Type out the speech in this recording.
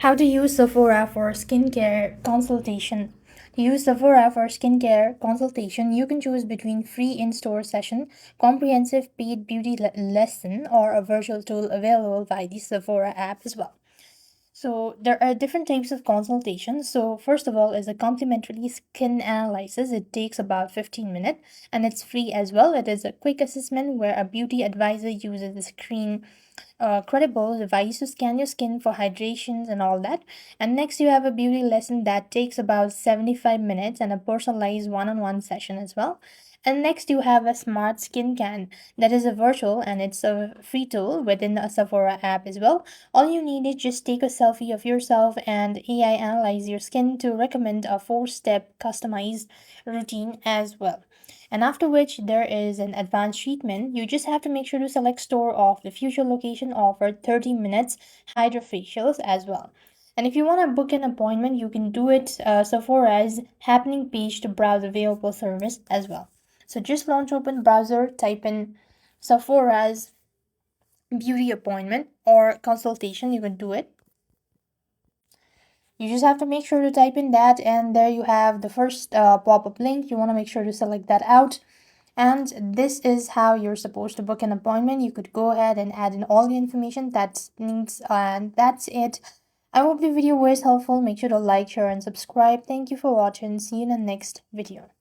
How to use Sephora for skincare consultation. To use Sephora for skincare consultation, you can choose between free in-store session, comprehensive paid beauty lesson, or a virtual tool available via the Sephora app as well. So there are different types of consultations. So first of all is a complimentary skin analysis. It takes about 15 minutes and it's free as well. It is a quick assessment where a beauty advisor uses the screen credible device to scan your skin for hydrations and all that. And next you have a beauty lesson that takes about 75 minutes and a personalized one-on-one session as well. And next you have a smart skin can that is a virtual and it's a free tool within the Sephora app as well. All you need is just take a selfie of yourself and AI analyze your skin to recommend a 4-step customized routine as well. And after which there is an advanced treatment. You just have to make sure to select store of the future location offer 30 minutes hydrofacials as well. And if you want to book an appointment, you can do it Sephora's happening page to browse available service as well. So just launch open browser, type in Sephora's beauty appointment or consultation, you can do it. You just have to make sure to type in that, and there you have the first pop-up link. You want to make sure to select that out. And this is how you're supposed to book an appointment. You could go ahead and add in all the information that needs, and that's it. I hope the video was helpful. Make sure to like, share, and subscribe. Thank you for watching. See you in the next video.